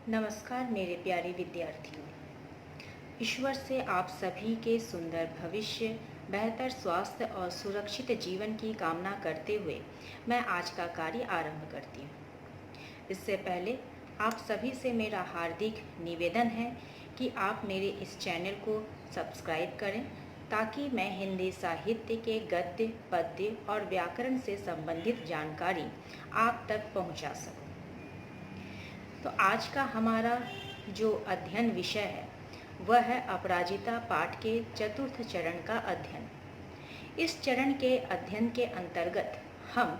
नमस्कार मेरे प्यारे विद्यार्थियों। ईश्वर से आप सभी के सुंदर भविष्य, बेहतर स्वास्थ्य और सुरक्षित जीवन की कामना करते हुए मैं आज का कार्य आरंभ करती हूँ। इससे पहले आप सभी से मेरा हार्दिक निवेदन है कि आप मेरे इस चैनल को सब्सक्राइब करें ताकि मैं हिंदी साहित्य के गद्य, पद्य और व्याकरण से संबंधित जानकारी आप तक पहुँचा सकूँ। तो आज का हमारा जो अध्ययन विषय है वह है अपराजिता पाठ के चतुर्थ चरण का अध्ययन। इस चरण के अध्ययन के अंतर्गत हम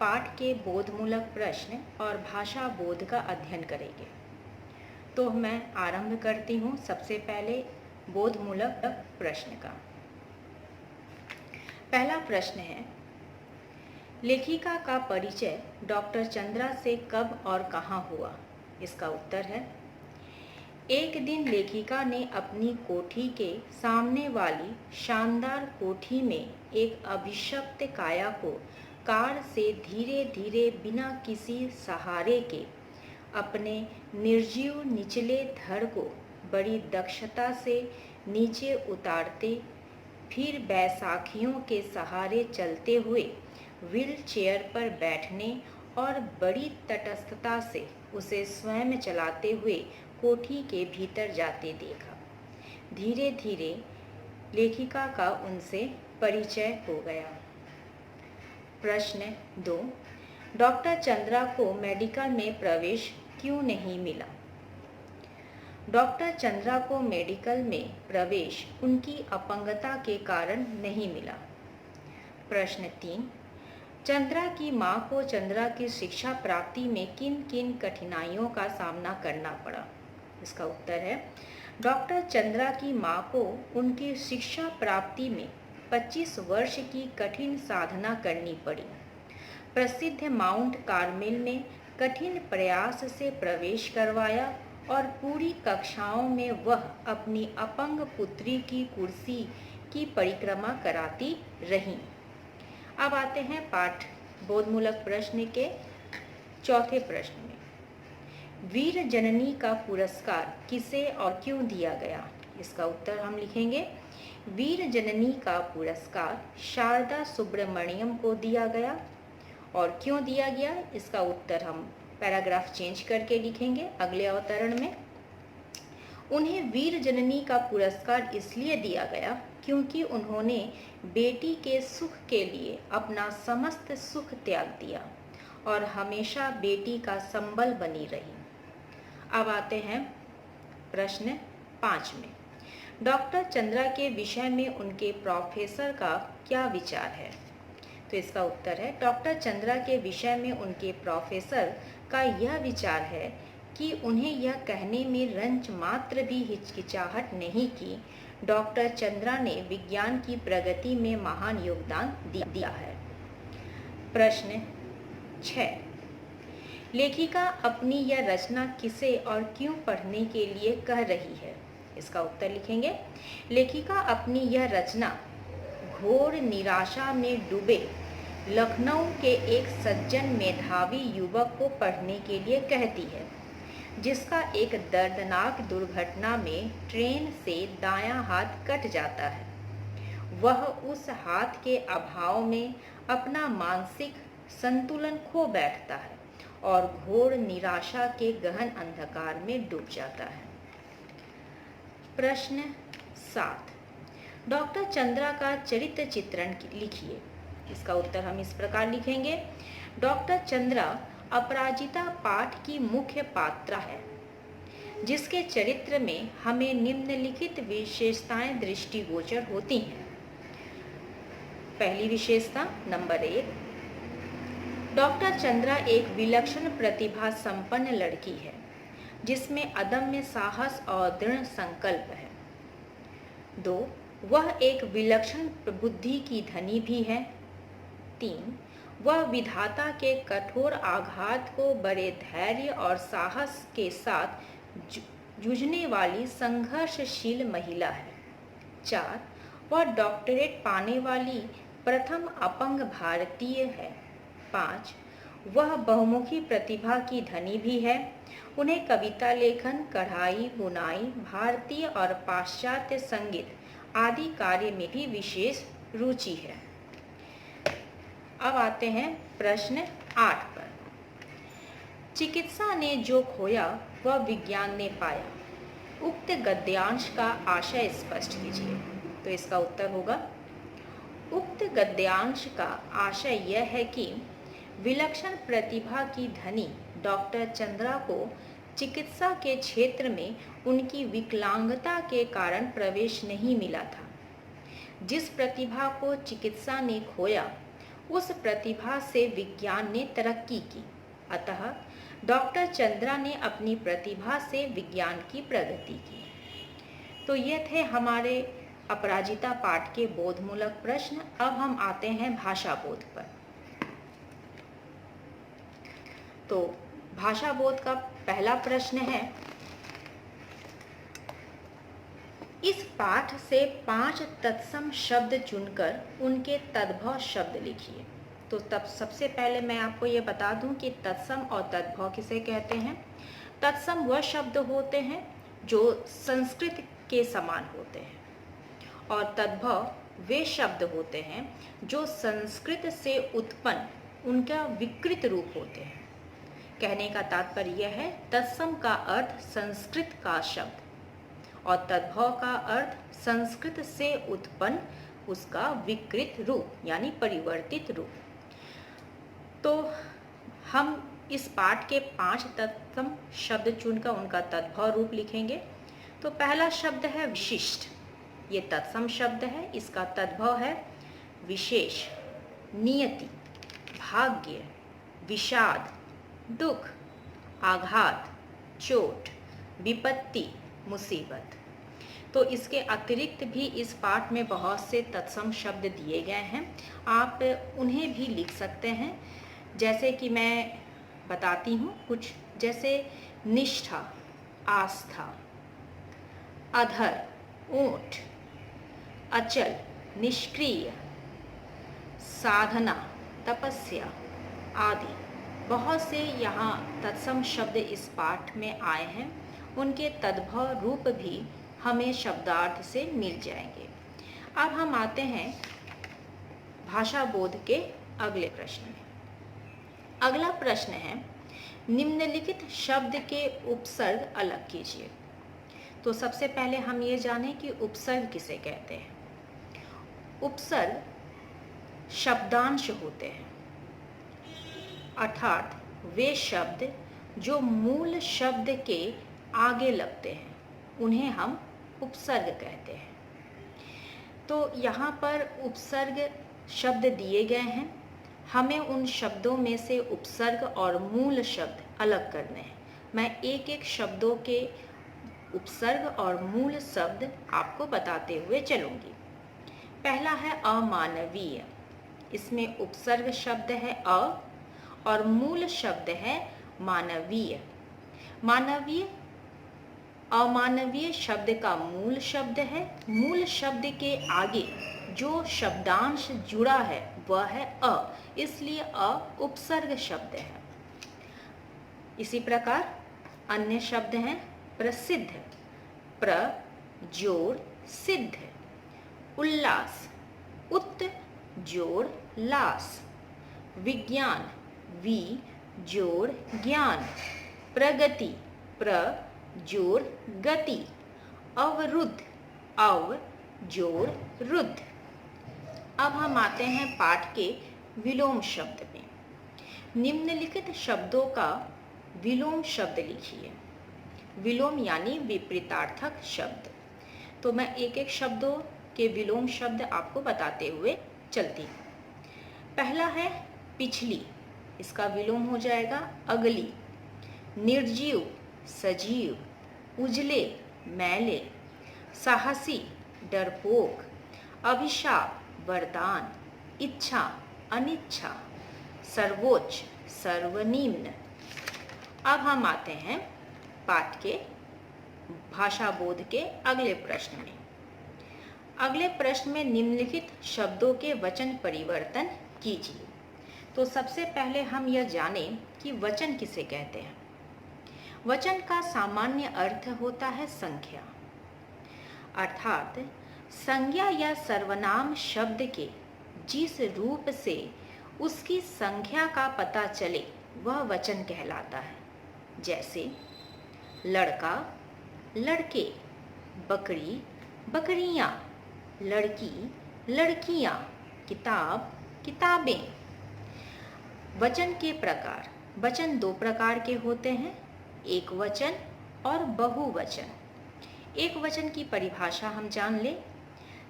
पाठ के बोधमूलक प्रश्न और भाषा बोध का अध्ययन करेंगे। तो मैं आरंभ करती हूँ सबसे पहले बोधमूलक प्रश्न का। पहला प्रश्न है, लेखिका का परिचय डॉक्टर चंद्रा से कब और कहाँ हुआ? इसका उत्तर है, एक दिन लेखिका ने अपनी कोठी के सामने वाली शानदार कोठी में एक अभिशप्त काया को कार से धीरे धीरे बिना किसी सहारे के अपने निर्जीव निचले धड़ को बड़ी दक्षता से नीचे उतारते, फिर बैसाखियों के सहारे चलते हुए व्हील चेयर पर बैठने और बड़ी तटस्थता से उसे स्वयं चलाते हुए कोठी के भीतर जाते देखा। धीरे धीरे लेखिका का उनसे परिचय हो गया। प्रश्न 2, डॉक्टर चंद्रा को मेडिकल में प्रवेश क्यों नहीं मिला? डॉक्टर चंद्रा को मेडिकल में प्रवेश उनकी अपंगता के कारण नहीं मिला। प्रश्न 3, चंद्रा की मां को चंद्रा की शिक्षा प्राप्ति में किन किन कठिनाइयों का सामना करना पड़ा? इसका उत्तर है, डॉक्टर चंद्रा की मां को उनकी शिक्षा प्राप्ति में 25 वर्ष की कठिन साधना करनी पड़ी। प्रसिद्ध माउंट कार्मेल में कठिन प्रयास से प्रवेश करवाया और पूरी कक्षाओं में वह अपनी अपंग पुत्री की कुर्सी की परिक्रमा कराती रहीं। अब आते हैं पाठ बोधमूलक प्रश्न के चौथे प्रश्न में। वीर जननी का पुरस्कार किसे और क्यों दिया गया? इसका उत्तर हम लिखेंगे, वीर जननी का पुरस्कार शारदा सुब्रमण्यम को दिया गया। और क्यों दिया गया, इसका उत्तर हम पैराग्राफ चेंज करके लिखेंगे अगले अवतरण में। उन्हें वीर जननी का पुरस्कार इसलिए दिया गया क्योंकि उन्होंने बेटी के सुख के लिए अपना समस्त सुख त्याग दिया और हमेशा बेटी का संबल बनी रही। अब आते हैं प्रश्न 5 में। डॉक्टर चंद्रा के विषय में उनके प्रोफेसर का क्या विचार है? तो इसका उत्तर है, डॉक्टर चंद्रा के विषय में उनके प्रोफेसर का यह विचार है कि उन्हें यह कहने में रंच मात्र भी हिचकिचाहट नहीं कि डॉक्टर चंद्रा ने विज्ञान की प्रगति में महान योगदान दिया है। प्रश्न 6, लेखिका अपनी यह रचना किसे और क्यों पढ़ने के लिए कह रही है? इसका उत्तर लिखेंगे, लेखिका अपनी यह रचना घोर निराशा में डूबे लखनऊ के एक सज्जन मेधावी युवक को पढ़ने के लिए कहती है, जिसका एक दर्दनाक दुर्घटना में ट्रेन से दायां हाथ कट जाता है। वह उस हाथ के अभाव में अपना मानसिक संतुलन खो बैठता है और घोर निराशा के गहन अंधकार में डूब जाता है। प्रश्न 7, डॉक्टर चंद्रा का चरित्र चित्रण लिखिए। इसका उत्तर हम इस प्रकार लिखेंगे, डॉक्टर चंद्रा अपराजिता पाठ की मुख्य पात्रा है, जिसके चरित्र में हमें निम्नलिखित विशेषताएं दृष्टिगोचर होती हैं। पहली विशेषता नंबर 1, डॉक्टर चंद्रा एक विलक्षण प्रतिभा संपन्न लड़की है, जिसमें अदम्य साहस और दृढ़ संकल्प है। 2, वह एक विलक्षण बुद्धि की धनी भी है। 3, वह विधाता के कठोर आघात को बड़े धैर्य और साहस के साथ जूझने वाली संघर्षशील महिला है। 4, वह डॉक्टरेट पाने वाली प्रथम अपंग भारतीय है। 5, वह बहुमुखी प्रतिभा की धनी भी है। उन्हें कविता लेखन, कढ़ाई, बुनाई, भारतीय और पाश्चात्य संगीत आदि कार्य में भी विशेष रुचि है। अब आते हैं प्रश्न 8 पर। चिकित्सा ने जो खोया वह विज्ञान ने पाया। उक्त गद्यांश का आशय स्पष्ट कीजिए। तो इसका उत्तर होगा, उक्त गद्यांश का आशय यह है कि विलक्षण प्रतिभा की धनी डॉक्टर चंद्रा को चिकित्सा के क्षेत्र में उनकी विकलांगता के कारण प्रवेश नहीं मिला था। जिस प्रतिभा को चिकित्सा ने खोया, उस प्रतिभा से विज्ञान ने तरक्की की। अतः डॉक्टर चंद्रा ने अपनी प्रतिभा से विज्ञान की प्रगति की। तो ये थे हमारे अपराजिता पाठ के बोधमूलक प्रश्न। अब हम आते हैं भाषा बोध पर। तो भाषा बोध का पहला प्रश्न है, इस पाठ से 5 तत्सम शब्द चुनकर उनके तद्भव शब्द लिखिए। तो तब सबसे पहले मैं आपको ये बता दूं कि तत्सम और तद्भव किसे कहते हैं। तत्सम वह शब्द होते हैं जो संस्कृत के समान होते हैं, और तद्भव वे शब्द होते हैं जो संस्कृत से उत्पन्न उनका विकृत रूप होते हैं। कहने का तात्पर्य यह है, तत्सम का अर्थ संस्कृत का शब्द और तद्भव का अर्थ संस्कृत से उत्पन्न उसका विकृत रूप यानी परिवर्तित रूप। तो हम इस पाठ के 5 तत्सम शब्द चुनकर उनका तद्भव रूप लिखेंगे। तो पहला शब्द है विशिष्ट। ये तत्सम शब्द है, इसका तद्भव है विशेष, नियति, भाग्य, विषाद, दुख, आघात, चोट, विपत्ति, मुसीबत। तो इसके अतिरिक्त भी इस पाठ में बहुत से तत्सम शब्द दिए गए हैं, आप उन्हें भी लिख सकते हैं। जैसे कि मैं बताती हूँ कुछ, जैसे निष्ठा, आस्था, अधर, ऊंट, अचल, निष्क्रिय, साधना, तपस्या आदि। बहुत से यहाँ तत्सम शब्द इस पाठ में आए हैं, उनके तद्भव रूप भी हमें शब्दार्थ से मिल जाएंगे। अब हम आते हैं भाषा बोध के अगले प्रश्न में। अगला प्रश्न है, निम्नलिखित शब्द के उपसर्ग अलग कीजिए। तो सबसे पहले हम ये जानें कि उपसर्ग किसे कहते हैं। उपसर्ग शब्दांश होते हैं, अर्थात वे शब्द जो मूल शब्द के आगे लगते हैं उन्हें हम उपसर्ग कहते हैं। तो यहाँ पर उपसर्ग शब्द दिए गए हैं, हमें उन शब्दों में से उपसर्ग और मूल शब्द अलग करने हैं। मैं एक एक शब्दों के उपसर्ग और मूल शब्द आपको बताते हुए चलूँगी। पहला है अमानवीय। इसमें उपसर्ग शब्द है अ और मूल शब्द है मानवीय। मानवीय अमानवीय शब्द का मूल शब्द है। मूल शब्द के आगे जो शब्दांश जुड़ा है वह है अ, इसलिए अ उपसर्ग शब्द है। इसी प्रकार अन्य शब्द हैं प्रसिद्ध, प्र जोड़ सिद्ध, उल्लास, उत जोड़ लास, विज्ञान, वि जोड़ ज्ञान, प्रगति, प्र जोड़ गति, अवरुद्ध, अव जोड़ रुद्ध। अब हम आते हैं पाठ के विलोम शब्द में। निम्नलिखित शब्दों का विलोम शब्द लिखिए। विलोम यानी विपरीतार्थक शब्द। तो मैं एक एक शब्दों के विलोम शब्द आपको बताते हुए चलती हूँ। पहला है पिछली, इसका विलोम हो जाएगा अगली। निर्जीव, सजीव, उजले, मैले, साहसी, डरपोक, अभिशाप, वरदान, इच्छा, अनिच्छा, सर्वोच्च, सर्वनिम्न। अब हम आते हैं पाठ के भाषा बोध के अगले प्रश्न में। अगले प्रश्न में निम्नलिखित शब्दों के वचन परिवर्तन कीजिए। तो सबसे पहले हम यह जानें कि वचन किसे कहते हैं। वचन का सामान्य अर्थ होता है संख्या, अर्थात संज्ञा या सर्वनाम शब्द के जिस रूप से उसकी संख्या का पता चले वह वचन कहलाता है। जैसे लड़का, लड़के, बकरी, बकरियां, लड़की, लड़कियां, किताब, किताबें। वचन के प्रकार। वचन दो प्रकार के होते हैं, एक वचन और बहुवचन। एक वचन की परिभाषा हम जान लें।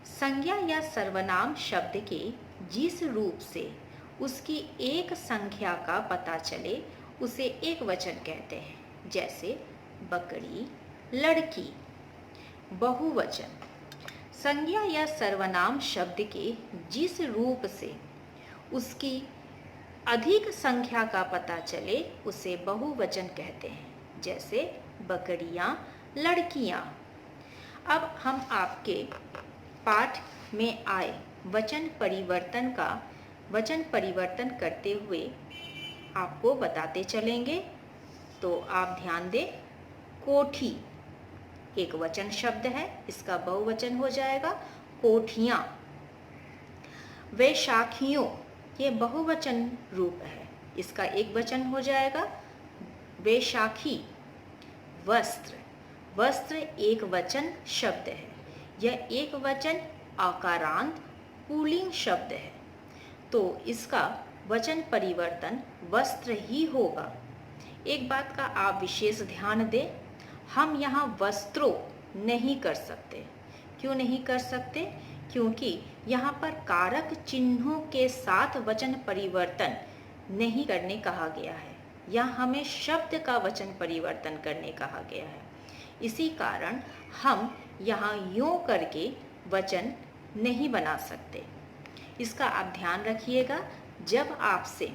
संज्ञा या सर्वनाम शब्द के जिस रूप से उसकी एक संख्या का पता चले उसे एक वचन कहते हैं। जैसे बकरी, लड़की। बहुवचन। संज्ञा या सर्वनाम शब्द के जिस रूप से उसकी अधिक संख्या का पता चले उसे बहुवचन कहते हैं। जैसे बकरियां, लड़कियां। अब हम आपके पाठ में आए वचन परिवर्तन करते हुए आपको बताते चलेंगे। तो आप ध्यान दें, कोठी एक वचन शब्द है, इसका बहुवचन हो जाएगा कोठियां। वैशाखियों ये बहुवचन रूप है, इसका एक वचन हो जाएगा वैशाखी। वस्त्र, वस्त्र एक वचन शब्द है, यह एक वचन आकारांत पुल्लिंग शब्द है, तो इसका वचन परिवर्तन वस्त्र ही होगा। एक बात का आप विशेष ध्यान दें, हम यहाँ वस्त्रों नहीं कर सकते। क्यों नहीं कर सकते? क्योंकि यहाँ पर कारक चिन्हों के साथ वचन परिवर्तन नहीं करने कहा गया है, यहाँ हमें शब्द का वचन परिवर्तन करने कहा गया है। इसी कारण हम यहाँ यूँ करके वचन नहीं बना सकते। इसका आप ध्यान रखिएगा, जब आपसे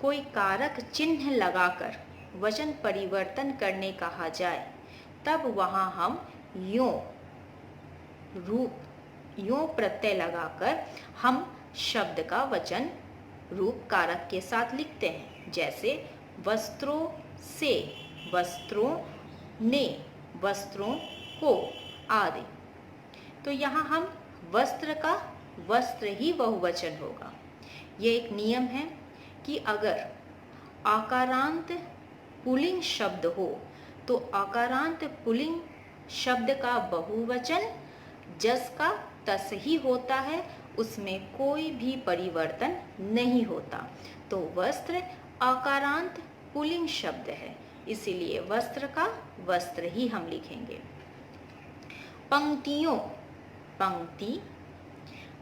कोई कारक चिन्ह लगाकर वचन परिवर्तन करने कहा जाए तब वहाँ हम यूँ प्रत्यय लगाकर हम शब्द का वचन रूप कारक के साथ लिखते हैं। जैसे वस्त्रों से, वस्त्रों ने, वस्त्रों को आदि। तो यहाँ हम वस्त्र का वस्त्र ही बहुवचन होगा। ये एक नियम है कि अगर आकारांत पुल्लिंग शब्द हो तो आकारांत पुल्लिंग शब्द का बहुवचन जस का तस ही होता है, उसमें कोई भी परिवर्तन नहीं होता। तो वस्त्र आकारांत पुल्लिंग शब्द है, इसीलिए वस्त्र का वस्त्र ही हम लिखेंगे। पंक्तियों, पंक्ति।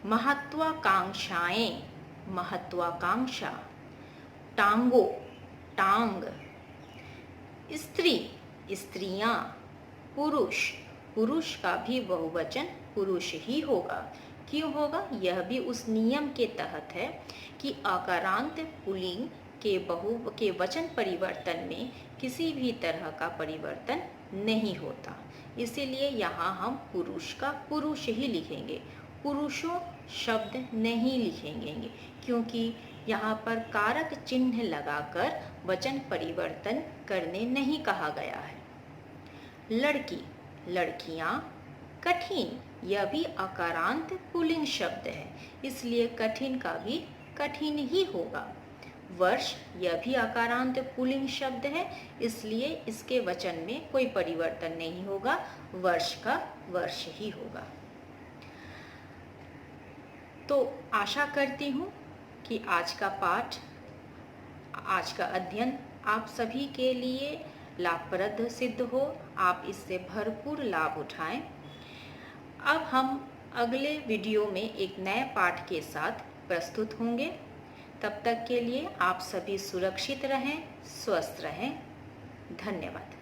महत्वाकांक्षाएं, महत्वाकांक्षा। टांगों, टांग। स्त्री, स्त्रियां। पुरुष, पुरुष का भी बहुवचन पुरुष ही होगा। क्यों होगा? यह भी उस नियम के तहत है कि आकारांत पुल्लिंग के वचन परिवर्तन में किसी भी तरह का परिवर्तन नहीं होता, इसीलिए यहाँ हम पुरुष का पुरुष ही लिखेंगे, पुरुषों शब्द नहीं लिखेंगे, क्योंकि यहाँ पर कारक चिन्ह लगाकर वचन परिवर्तन करने नहीं कहा गया है। लड़की, लड़कियाँ। कठिन, यह भी आकारांत पुल्लिंग शब्द है, इसलिए कठिन का भी कठिन ही होगा। वर्ष, यह भी आकारांत पुल्लिंग शब्द है, इसलिए इसके वचन में कोई परिवर्तन नहीं होगा, वर्ष का वर्ष ही होगा। तो आशा करती हूँ कि आज का पाठ, आज का अध्ययन आप सभी के लिए लाभप्रद सिद्ध हो, आप इससे भरपूर लाभ उठाएं। अब हम अगले वीडियो में एक नए पाठ के साथ प्रस्तुत होंगे। तब तक के लिए आप सभी सुरक्षित रहें, स्वस्थ रहें। धन्यवाद।